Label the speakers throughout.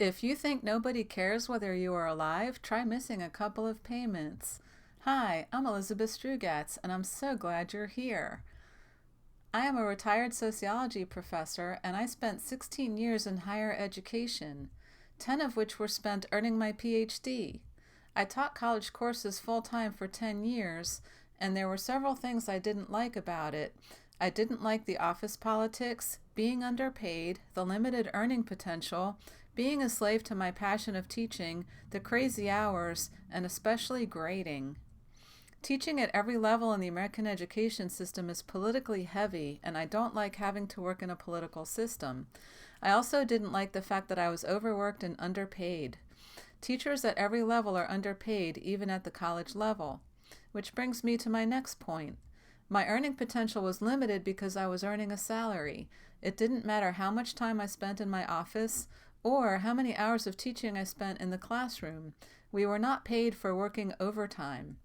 Speaker 1: If you think nobody cares whether you are alive, try missing a couple of payments. Hi, I'm Elizabeth Strugatz, and I'm so glad you're here. I am a retired sociology professor, and I spent 16 years in higher education, 10 of which were spent earning my PhD. I taught college courses full-time for 10 years, and there were several things I didn't like about it. I didn't like the office politics, being underpaid, the limited earning potential, being a slave to my passion of teaching, the crazy hours, and especially grading. Teaching at every level in the American education system is politically heavy, and I don't like having to work in a political system. I also didn't like the fact that I was overworked and underpaid. Teachers at every level are underpaid, even at the college level. Which brings me to my next point. My earning potential was limited because I was earning a salary. It didn't matter how much time I spent in my office or how many hours of teaching I spent in the classroom. We were not paid for working overtime.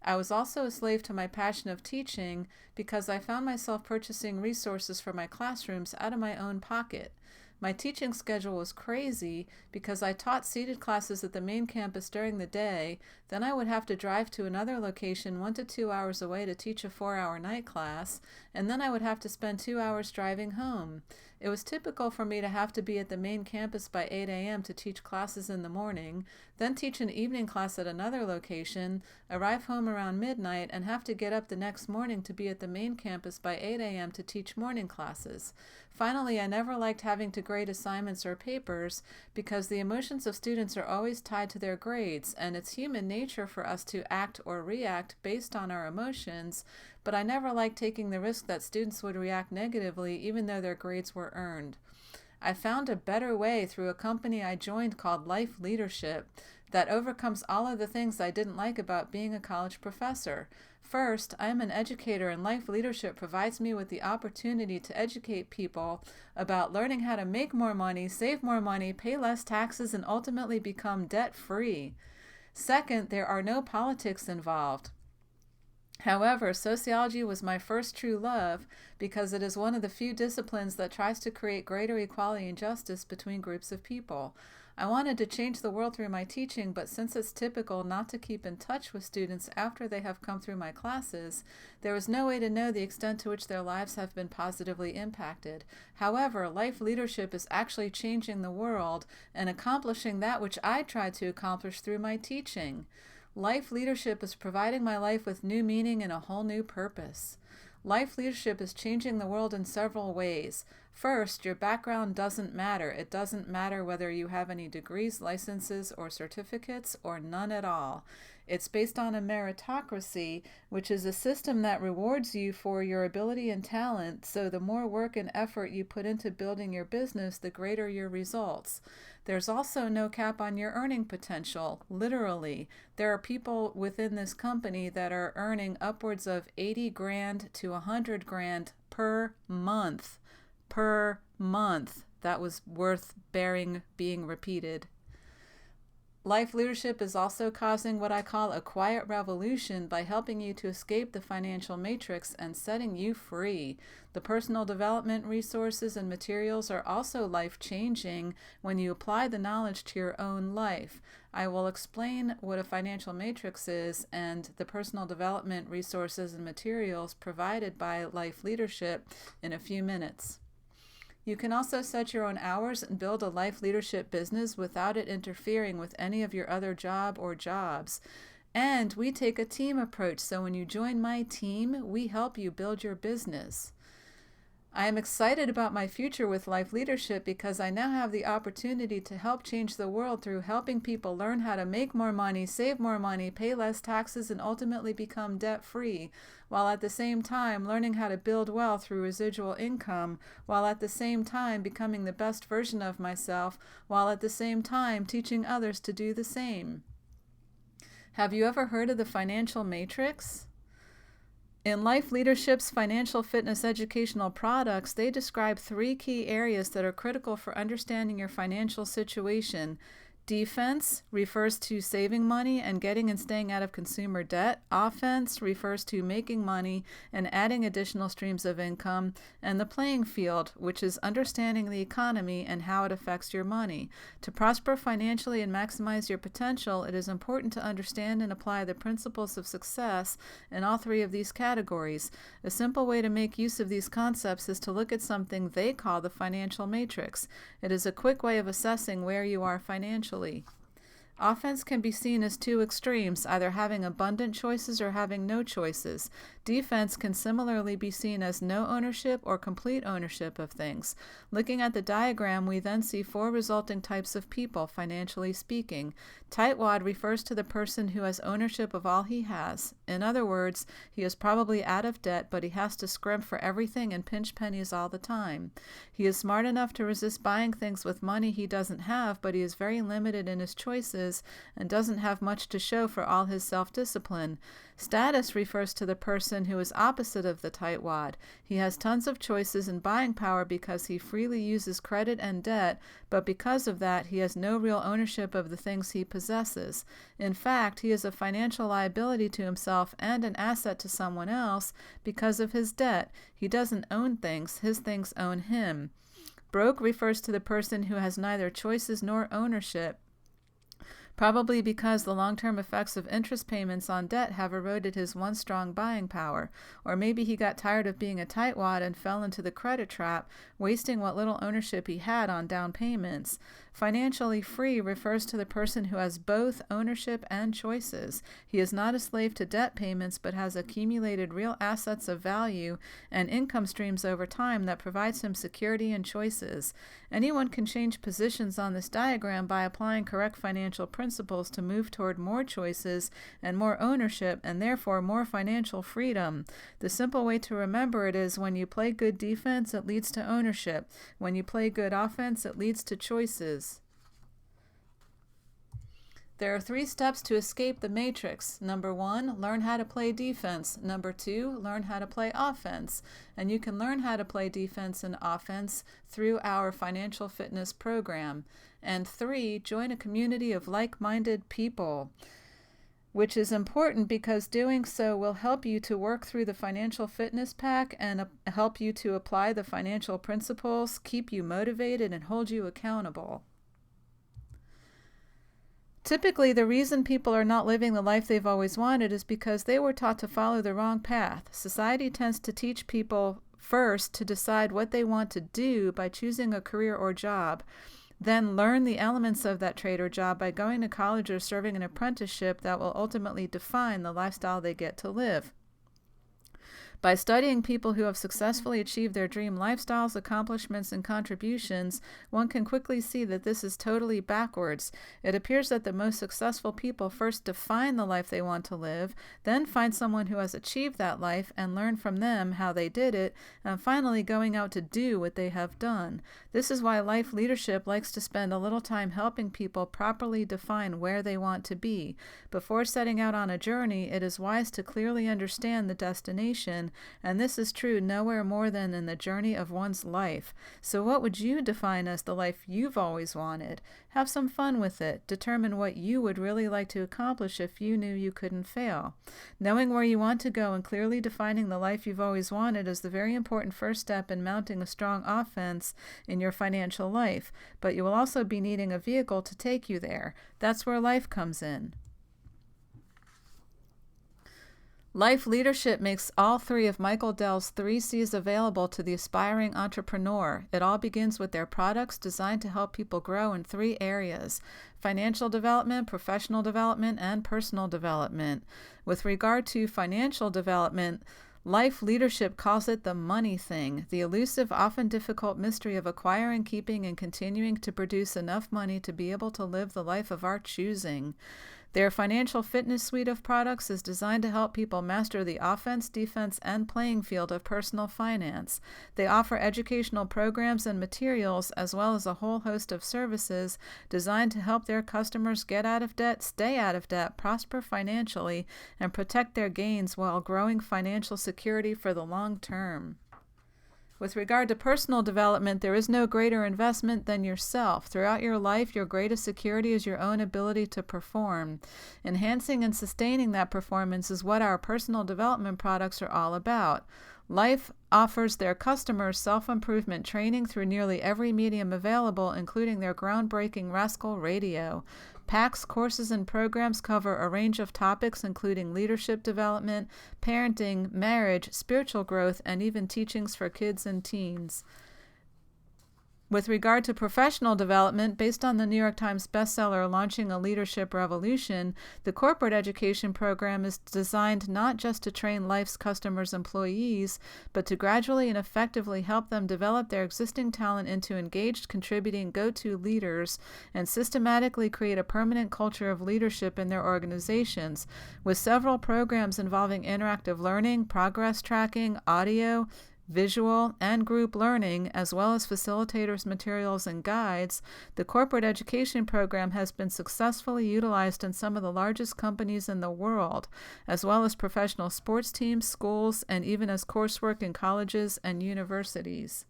Speaker 1: I was also a slave to my passion of teaching because I found myself purchasing resources for my classrooms out of my own pocket. My teaching schedule was crazy because I taught seated classes at the main campus during the day, then I would have to drive to another location 1 to 2 hours away to teach a 4-hour night class, and then I would have to spend 2 hours driving home. It was typical for me to have to be at the main campus by 8 a.m. to teach classes in the morning, then teach an evening class at another location, arrive home around midnight, and have to get up the next morning to be at the main campus by 8 a.m. to teach morning classes. Finally, I never liked having to grade assignments or papers because the emotions of students are always tied to their grades, and it's human nature for us to act or react based on our emotions, but I never liked taking the risk that students would react negatively even though their grades were earned. I found a better way through a company I joined called Life Leadership that overcomes all of the things I didn't like about being a college professor. First, I am an educator, and Life Leadership provides me with the opportunity to educate people about learning how to make more money, save more money, pay less taxes, and ultimately become debt-free. Second, there are no politics involved. However, sociology was my first true love because it is one of the few disciplines that tries to create greater equality and justice between groups of people. I wanted to change the world through my teaching, but since it's typical not to keep in touch with students after they have come through my classes, there was no way to know the extent to which their lives have been positively impacted. However, Life Leadership is actually changing the world and accomplishing that which I tried to accomplish through my teaching. Life Leadership is providing my life with new meaning and a whole new purpose. Life Leadership is changing the world in several ways. First, your background doesn't matter. It doesn't matter whether you have any degrees, licenses, or certificates, or none at all. It's based on a meritocracy, which is a system that rewards you for your ability and talent, so the more work and effort you put into building your business, the greater your results. There's also no cap on your earning potential, literally. There are people within this company that are earning upwards of 80 grand to 100 grand per month. Per month. That was worth being repeated. Life Leadership is also causing what I call a quiet revolution by helping you to escape the financial matrix and setting you free. The personal development resources and materials are also life-changing when you apply the knowledge to your own life. I will explain what a financial matrix is and the personal development resources and materials provided by Life Leadership in a few minutes. You can also set your own hours and build a life leadership business without it interfering with any of your other job or jobs. And we take a team approach, so when you join my team, we help you build your business. I am excited about my future with Life Leadership because I now have the opportunity to help change the world through helping people learn how to make more money, save more money, pay less taxes, and ultimately become debt-free, while at the same time learning how to build wealth through residual income, while at the same time becoming the best version of myself, while at the same time teaching others to do the same. Have you ever heard of the financial matrix? In Life Leadership's financial fitness educational products, they describe 3 key areas that are critical for understanding your financial situation: Defense refers to saving money and getting and staying out of consumer debt. Offense refers to making money and adding additional streams of income. And the playing field, which is understanding the economy and how it affects your money. To prosper financially and maximize your potential, it is important to understand and apply the principles of success in all three of these categories. A simple way to make use of these concepts is to look at something they call the financial matrix. It is a quick way of assessing where you are financially. Offense can be seen as two extremes, either having abundant choices or having no choices. Defense can similarly be seen as no ownership or complete ownership of things. Looking at the diagram, we then see four resulting types of people, financially speaking. Tightwad refers to the person who has ownership of all he has. In other words, he is probably out of debt, but he has to scrimp for everything and pinch pennies all the time. He is smart enough to resist buying things with money he doesn't have, but he is very limited in his choices and doesn't have much to show for all his self-discipline. Status refers to the person who is opposite of the tightwad. He has tons of choices and buying power because he freely uses credit and debt, but because of that, he has no real ownership of the things he possesses. In fact, he is a financial liability to himself and an asset to someone else because of his debt. He doesn't own things, his things own him. Broke refers to the person who has neither choices nor ownership, probably because the long-term effects of interest payments on debt have eroded his once strong buying power. Or maybe he got tired of being a tightwad and fell into the credit trap, wasting what little ownership he had on down payments. Financially free refers to the person who has both ownership and choices. He is not a slave to debt payments, but has accumulated real assets of value and income streams over time that provides him security and choices. Anyone can change positions on this diagram by applying correct financial principles to move toward more choices and more ownership, and therefore more financial freedom. The simple way to remember it is when you play good defense, it leads to ownership. When you play good offense, it leads to choices. There are 3 steps to escape the matrix. Number 1, learn how to play defense. Number 2, learn how to play offense. And you can learn how to play defense and offense through our financial fitness program. And 3, join a community of like-minded people, which is important because doing so will help you to work through the financial fitness pack and help you to apply the financial principles, keep you motivated, and hold you accountable. Typically, the reason people are not living the life they've always wanted is because they were taught to follow the wrong path. Society tends to teach people first to decide what they want to do by choosing a career or job, then learn the elements of that trade or job by going to college or serving an apprenticeship that will ultimately define the lifestyle they get to live. By studying people who have successfully achieved their dream lifestyles, accomplishments, and contributions, one can quickly see that this is totally backwards. It appears that the most successful people first define the life they want to live, then find someone who has achieved that life and learn from them how they did it, and finally going out to do what they have done. This is why Life Leadership likes to spend a little time helping people properly define where they want to be. Before setting out on a journey, it is wise to clearly understand the destination, and this is true nowhere more than in the journey of one's life. So what would you define as the life you've always wanted? Have some fun with it. Determine what you would really like to accomplish if you knew you couldn't fail. Knowing where you want to go and clearly defining the life you've always wanted is the very important first step in mounting a strong offense in your financial life. But you will also be needing a vehicle to take you there. That's where life comes in. Life Leadership makes all 3 of Michael Dell's 3 C's available to the aspiring entrepreneur. It all begins with their products designed to help people grow in 3 areas: financial development, professional development, and personal development. With regard to financial development, Life Leadership calls it the money thing, the elusive, often difficult mystery of acquiring, keeping, and continuing to produce enough money to be able to live the life of our choosing. Their financial fitness suite of products is designed to help people master the offense, defense, and playing field of personal finance. They offer educational programs and materials, as well as a whole host of services designed to help their customers get out of debt, stay out of debt, prosper financially, and protect their gains while growing financial security for the long term. With regard to personal development, there is no greater investment than yourself. Throughout your life, your greatest security is your own ability to perform. Enhancing and sustaining that performance is what our personal development products are all about. Life offers their customers self-improvement training through nearly every medium available, including their groundbreaking Rascal Radio. PAC's courses and programs cover a range of topics including leadership development, parenting, marriage, spiritual growth, and even teachings for kids and teens. With regard to professional development, based on the New York Times bestseller Launching a Leadership Revolution, the corporate education program is designed not just to train Life's customers' employees, but to gradually and effectively help them develop their existing talent into engaged, contributing, go-to leaders and systematically create a permanent culture of leadership in their organizations, with several programs involving interactive learning, progress tracking, audio, visual, and group learning, as well as facilitators' materials and guides. The corporate education program has been successfully utilized in some of the largest companies in the world, as well as professional sports teams, schools, and even as coursework in colleges and universities.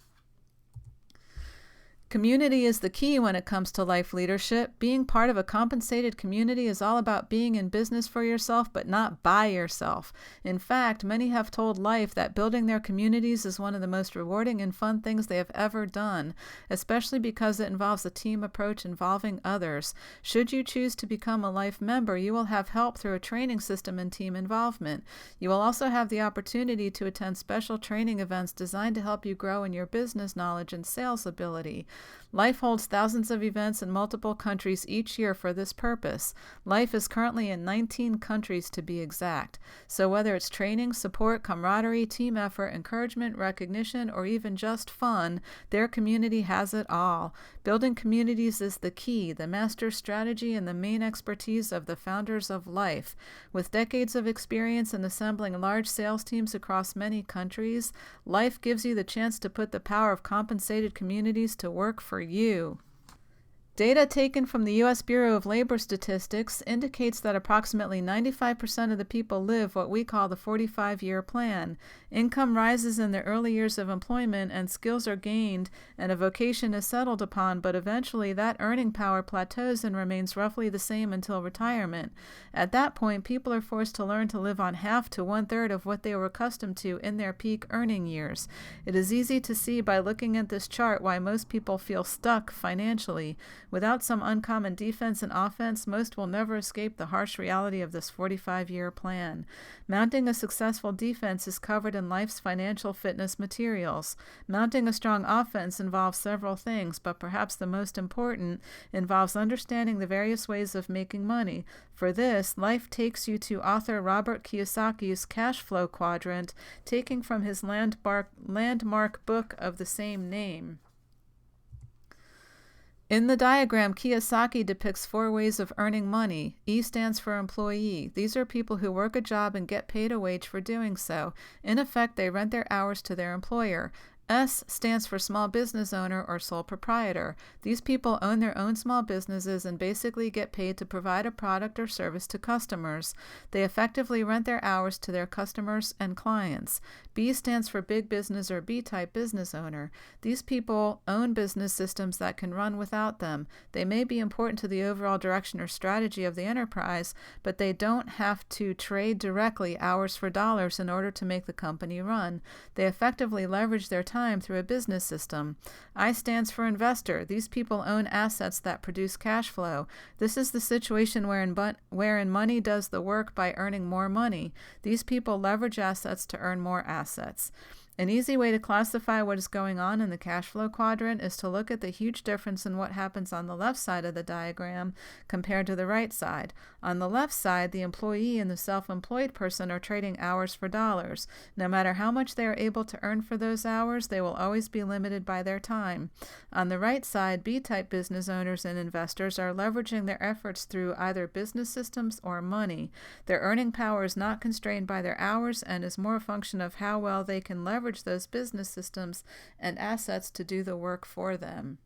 Speaker 1: Community is the key when it comes to life leadership. Being part of a compensated community is all about being in business for yourself, but not by yourself. In fact, many have told Life that building their communities is one of the most rewarding and fun things they have ever done, especially because it involves a team approach involving others. Should you choose to become a Life member, you will have help through a training system and team involvement. You will also have the opportunity to attend special training events designed to help you grow in your business knowledge and sales ability. Life holds thousands of events in multiple countries each year for this purpose. Life is currently in 19 countries to be exact. So whether it's training, support, camaraderie, team effort, encouragement, recognition, or even just fun, their community has it all. Building communities is the key, the master strategy, and the main expertise of the founders of Life. With decades of experience in assembling large sales teams across many countries, Life gives you the chance to put the power of compensated communities to work for you. Data taken from the U.S. Bureau of Labor Statistics indicates that approximately 95% of the people live what we call the 45-year plan. Income rises in the early years of employment and skills are gained and a vocation is settled upon, but eventually that earning power plateaus and remains roughly the same until retirement. At that point, people are forced to learn to live on half to one-third of what they were accustomed to in their peak earning years. It is easy to see by looking at this chart why most people feel stuck financially. Without some uncommon defense and offense, most will never escape the harsh reality of this 45-year plan. Mounting a successful defense is covered in Life's financial fitness materials. Mounting a strong offense involves several things, but perhaps the most important involves understanding the various ways of making money. For this, Life takes you to author Robert Kiyosaki's cash flow quadrant, taking from his landmark book of the same name. In the diagram, Kiyosaki depicts 4 ways of earning money. E stands for employee. These are people who work a job and get paid a wage for doing so. In effect, they rent their hours to their employer. S stands for small business owner or sole proprietor. These people own their own small businesses and basically get paid to provide a product or service to customers. They effectively rent their hours to their customers and clients. B stands for big business or B-type business owner. These people own business systems that can run without them. They may be important to the overall direction or strategy of the enterprise, but they don't have to trade directly hours for dollars in order to make the company run. They effectively leverage their time through a business system. I stands for investor. These people own assets that produce cash flow. This is the situation wherein money does the work by earning more money. These people leverage assets to earn more assets. An easy way to classify what is going on in the cash flow quadrant is to look at the huge difference in what happens on the left side of the diagram compared to the right side. On the left side, the employee and the self-employed person are trading hours for dollars. No matter how much they are able to earn for those hours, they will always be limited by their time. On the right side, B-type business owners and investors are leveraging their efforts through either business systems or money. Their earning power is not constrained by their hours and is more a function of how well they can leverage those business systems and assets to do the work for them.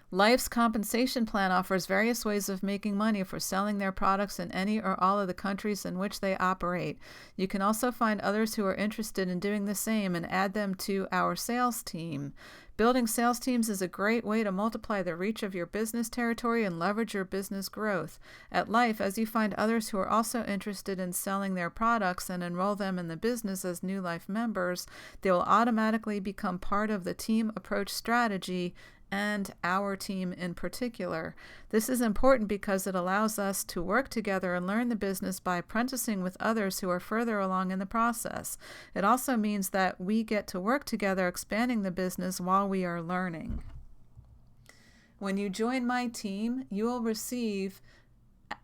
Speaker 1: Life's compensation plan offers various ways of making money for selling their products in any or all of the countries in which they operate. You can also find others who are interested in doing the same and add them to our sales team. Building sales teams is a great way to multiply the reach of your business territory and leverage your business growth. At Life, as you find others who are also interested in selling their products and enroll them in the business as new Life members, they will automatically become part of the team approach strategy and our team in particular. This is important because it allows us to work together and learn the business by apprenticing with others who are further along in the process. It also means that we get to work together expanding the business while we are learning. When you join my team, you will receive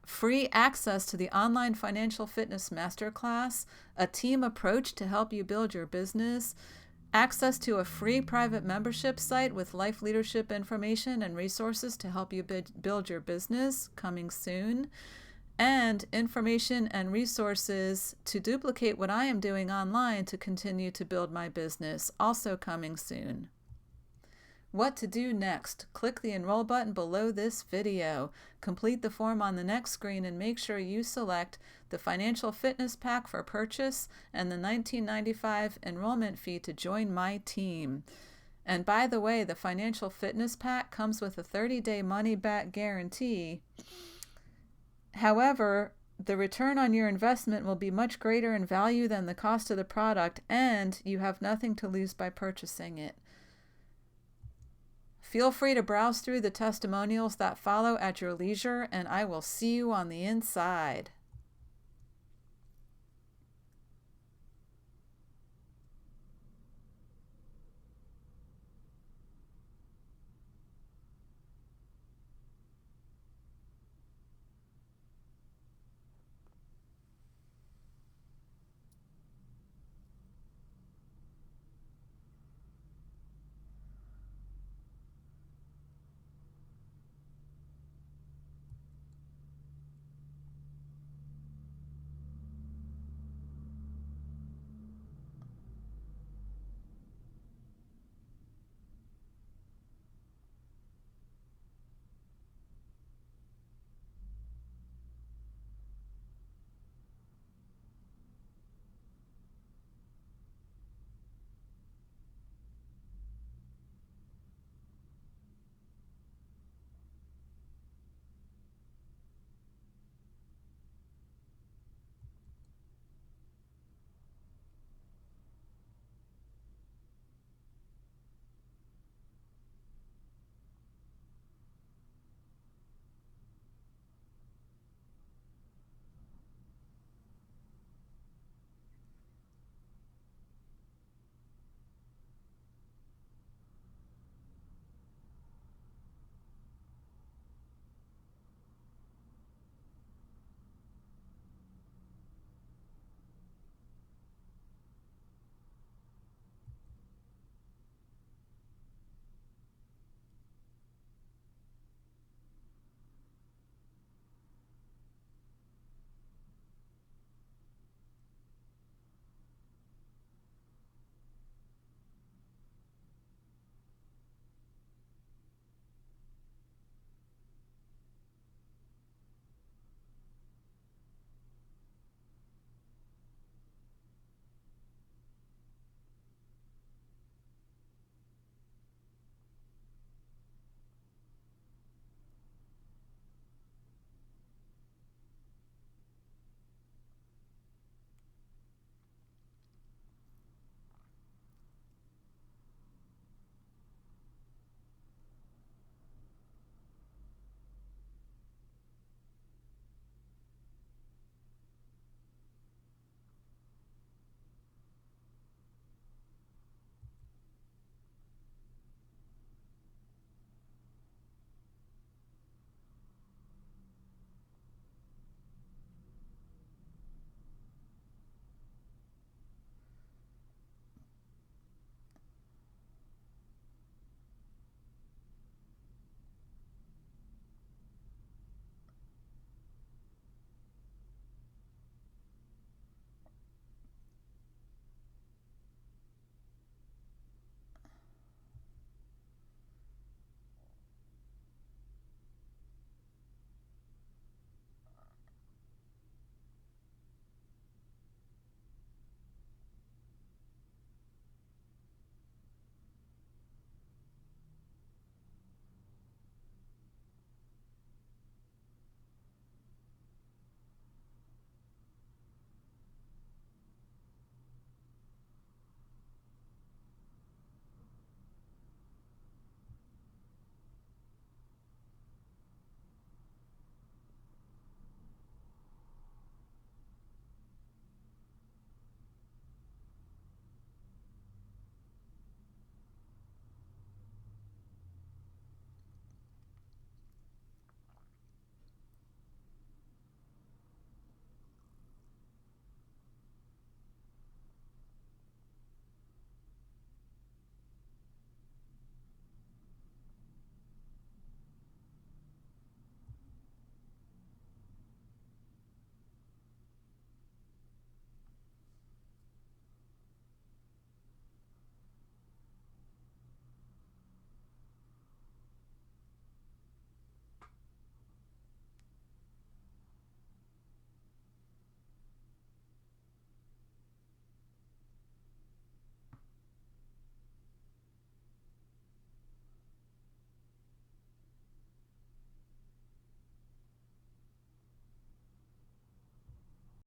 Speaker 1: free access to the online financial fitness masterclass, a team approach to help you build your business, access to a free private membership site with life leadership information and resources to help you build your business, coming soon, and information and resources to duplicate what I am doing online to continue to build my business, also coming soon. What to do next? Click the enroll button below this video. Complete the form on the next screen and make sure you select the Financial Fitness Pack for purchase and the $19.95 enrollment fee to join my team. And by the way, the Financial Fitness Pack comes with a 30-day money-back guarantee. However, the return on your investment will be much greater in value than the cost of the product, and you have nothing to lose by purchasing it. Feel free to browse through the testimonials that follow at your leisure, and I will see you on the inside.